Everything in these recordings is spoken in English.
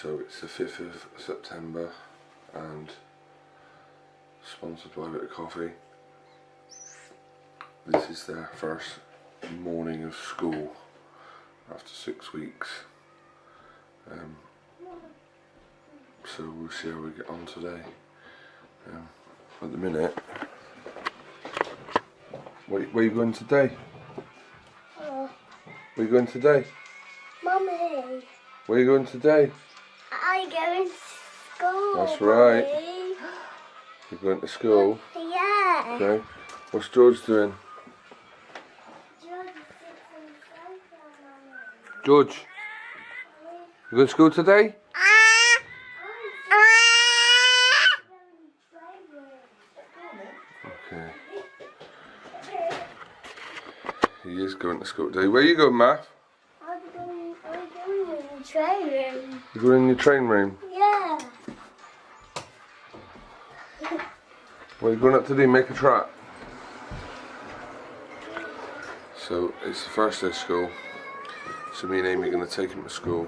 So it's the 5th of September and sponsored by a bit of coffee. This is their first morning of school after 6 weeks. So we'll see how we get on today. At the minute, where are you going today? Where are you going today? Mummy. Where are you going today? I'm going to school. That's right. Mommy. You're going to school? Yeah. Okay. What's George doing? George, you going to school today? Okay. He is going to school today. Where are you going, Matt? I'm going in the train room. You're going in your train room? Yeah. What are you going up to do? Make a track? So it's the first day of school. So me and Amy are going to take him to school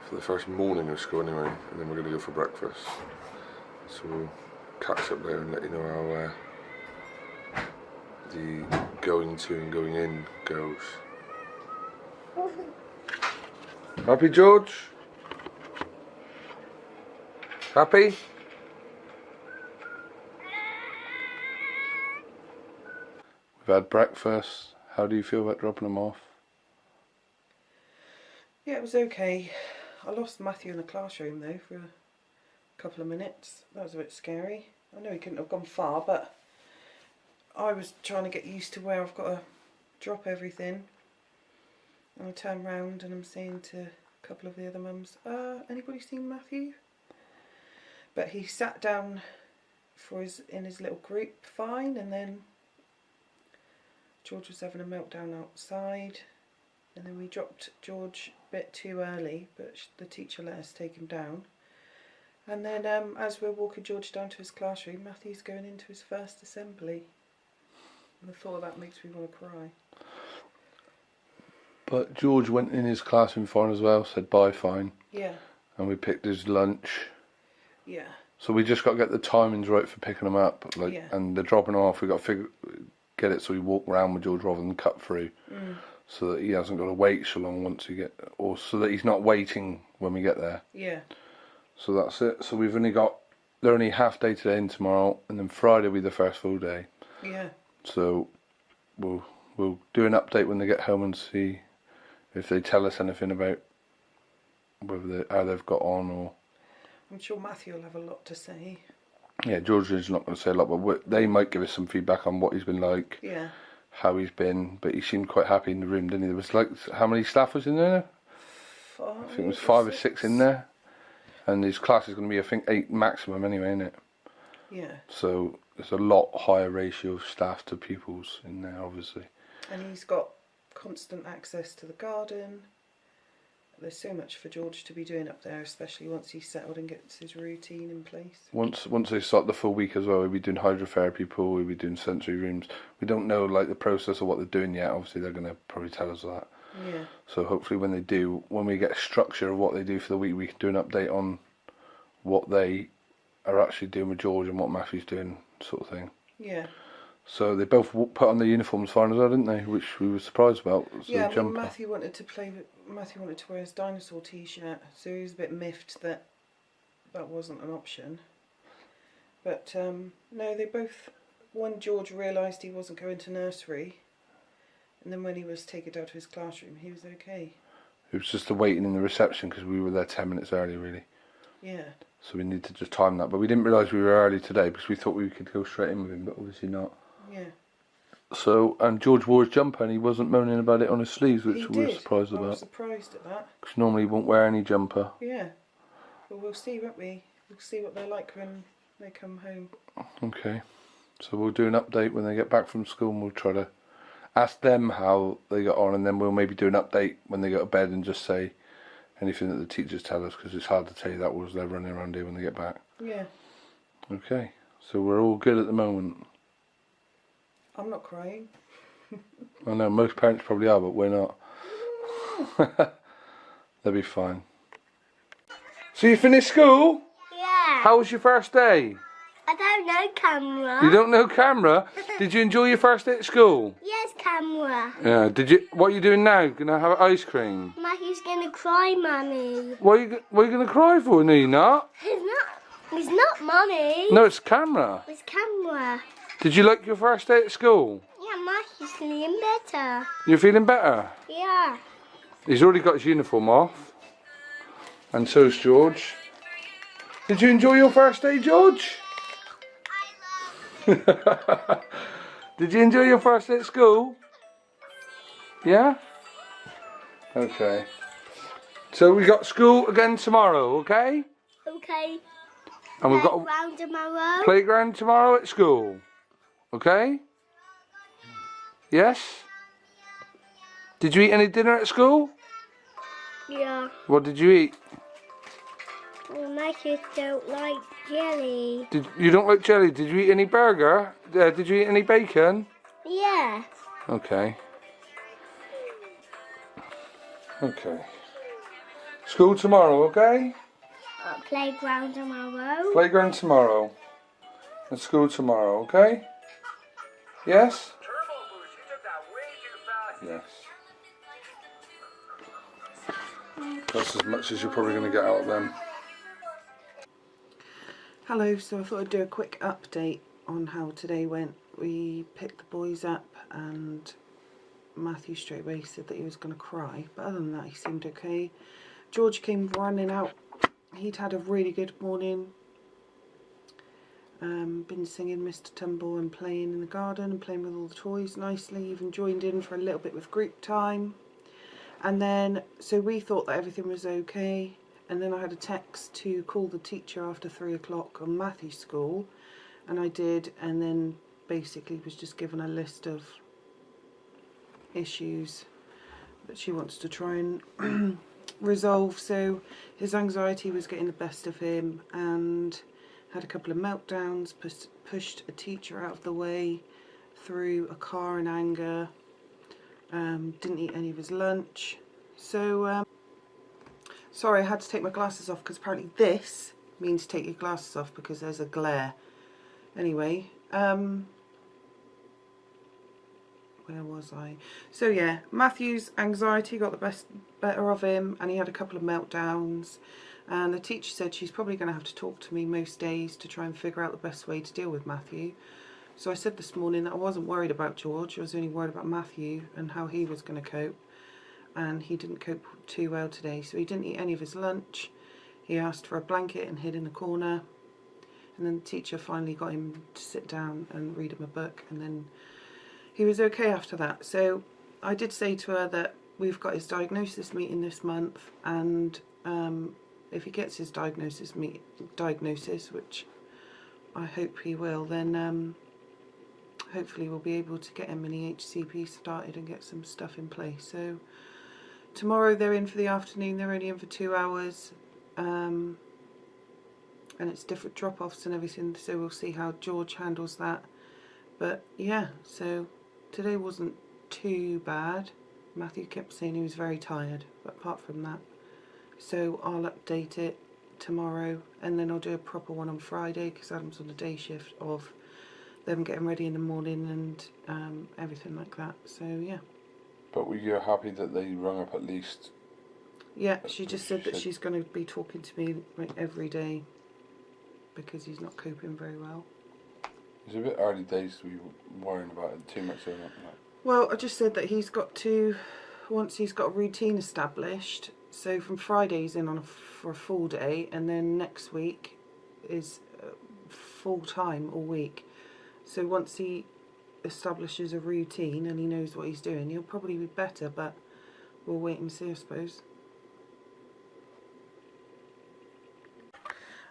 for the first morning of school anyway, and then we're going to go for breakfast. So we'll catch up later and let you know how the going to and going in goes. Happy, George? Happy? We've had breakfast. How do you feel about dropping them off? Yeah, it was okay. I lost Matthew in the classroom though for a couple of minutes. That was a bit scary. I know he couldn't have gone far, but I was trying to get used to where I've got to drop everything. And I turn round and I'm saying to a couple of the other mums, anybody seen Matthew? But he sat down in his little group fine, and then George was having a meltdown outside, and then we dropped George a bit too early, but the teacher let us take him down. And then as we're walking George down to his classroom, Matthew's going into his first assembly. And the thought of that makes me want to cry. But George went in his classroom fine as well, said bye fine. Yeah. And we picked his lunch. Yeah. So we just got to get the timings right for picking them up, Yeah. and the dropping them off. We got to get it so we walk around with George rather than cut through, so that he hasn't got to wait so long once we get, or so that he's not waiting when we get there. Yeah. So that's it. So we've only got, they're only half day today and tomorrow, and then Friday will be the first full day. Yeah. So we'll do an update when they get home and see if they tell us anything about whether how they've got on, or. I'm sure Matthew will have a lot to say. Yeah, George is not going to say a lot, but they might give us some feedback on what he's been like, Yeah. how he's been. But he seemed quite happy in the room, didn't he? There was how many staff was in there? I think it was 5 or 6 in there. And his class is going to be, I think, 8 maximum anyway, isn't it? Yeah. So there's a lot higher ratio of staff to pupils in there, obviously. And he's got constant access to the garden. There's so much for George to be doing up there, especially once he's settled and gets his routine in place. Once they start the full week as well, we'll be doing hydrotherapy pool, we'll be doing sensory rooms. We don't know the process of what they're doing yet. Obviously they're going to probably tell us that. Yeah. So hopefully when they do, when we get a structure of what they do for the week, we can do an update on what they are actually doing with George and what Matthew's doing, sort of thing. Yeah. So they both put on their uniforms fine as well, didn't they? Which we were surprised about. So yeah, I mean, Matthew wanted to wear his dinosaur t-shirt, so he was a bit miffed that wasn't an option. But no, they both. When George realised he wasn't going to nursery, and then when he was taken down to his classroom, he was okay. It was just the waiting in the reception because we were there 10 minutes early, really. Yeah. So we need to just time that. But we didn't realise we were early today because we thought we could go straight in with him, but obviously not. Yeah. So, and George wore his jumper and he wasn't moaning about it on his sleeves, which we were surprised about. I was surprised at that. Because normally he won't wear any jumper. Yeah. But we'll see, won't we? We'll see what they're like when they come home. Okay. So we'll do an update when they get back from school, and we'll try to ask them how they got on, and then we'll maybe do an update when they go to bed and just say anything that the teachers tell us, because it's hard to tell you that was they're running around here when they get back. Yeah. Okay. So we're all good at the moment. I'm not crying. I know most parents probably are, but we're not. They'll be fine. So you finished school? Yeah. How was your first day? I don't know camera. You don't know camera? Did you enjoy your first day at school? Yes, camera. Yeah. Did you? What are you doing now? Gonna have ice cream? Matthew's gonna cry, Mummy. What are you gonna cry for? No, you're not. He's not. He's not, Mummy. No, it's camera. It's camera. Did you like your first day at school? Yeah, Matthew's feeling better. You're feeling better? Yeah. He's already got his uniform off. And so's George. Did you enjoy your first day, George? Did you enjoy your first day at school? Yeah? Okay. So we got school again tomorrow, okay? Okay. And we've got a Playground tomorrow. playground tomorrow at school. Okay? Yes? Did you eat any dinner at school? Yeah. What did you eat? Well, Matthew don't like jelly. You don't like jelly? Did you eat any burger? Did you eat any bacon? Yeah. Okay. Okay. School tomorrow, okay? Playground tomorrow. Playground tomorrow. And school tomorrow, okay? Yes? Yes. That's as much as you're probably going to get out of them. Hello, so I thought I'd do a quick update on how today went. We picked the boys up and Matthew straight away said that he was going to cry, but other than that he seemed okay. George came running out. He'd had a really good morning. Been singing Mr. Tumble and playing in the garden and playing with all the toys nicely. Even joined in for a little bit with group time. And then, so we thought that everything was okay. And then I had a text to call the teacher after 3 o'clock on Matthew's school. And I did, and then basically was just given a list of issues that she wants to try and resolve. So his anxiety was getting the best of him and had a couple of meltdowns, pushed a teacher out of the way, threw a car in anger, didn't eat any of his lunch. So sorry, I had to take my glasses off because apparently this means take your glasses off because there's a glare. Anyway, where was I? So yeah, Matthew's anxiety got the better of him and he had a couple of meltdowns, and the teacher said she's probably going to have to talk to me most days to try and figure out the best way to deal with Matthew. So I said this morning that I wasn't worried about George, I was only worried about Matthew and how he was going to cope. And he didn't cope too well today, so he didn't eat any of his lunch. He asked for a blanket and hid in a corner. And then the teacher finally got him to sit down and read him a book, and then he was okay after that. So I did say to her that we've got his diagnosis meeting this month, and if he gets his diagnosis, which I hope he will, then hopefully we'll be able to get him in the HCP started and get some stuff in place. So tomorrow they're in for the afternoon, they're only in for 2 hours, and it's different drop-offs and everything, so we'll see how George handles that. But yeah, so today wasn't too bad. Matthew kept saying he was very tired, but apart from that, so I'll update it tomorrow, and then I'll do a proper one on Friday because Adam's on a day shift of them getting ready in the morning and everything like that. So yeah. But were you happy that they rung up at least? Yeah, she just said that she's going to be talking to me like every day because he's not coping very well. It's a bit early days to be worrying about it too much. Well, I just said that he's got to, once he's got a routine established, so from Friday he's in for a full day, and then next week is full time all week. So once he establishes a routine and he knows what he's doing, he'll probably be better, but we'll wait and see, I suppose.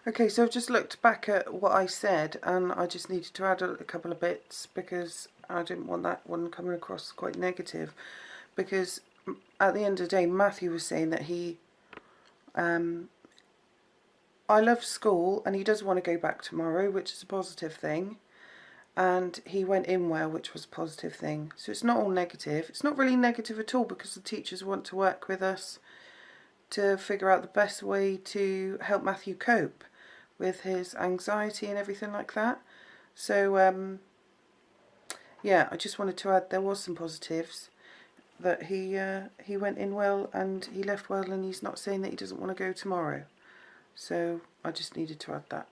Okay, so I've just looked back at what I said, and I just needed to add a couple of bits because I didn't want that one coming across quite negative. Because at the end of the day, Matthew was saying that he, I love school and he does want to go back tomorrow, which is a positive thing. And he went in well, which was a positive thing. So it's not all negative. It's not really negative at all because the teachers want to work with us. to figure out the best way to help Matthew cope with his anxiety and everything like that. So yeah, I just wanted to add there was some positives, that he went in well and he left well, and he's not saying that he doesn't want to go tomorrow. So I just needed to add that.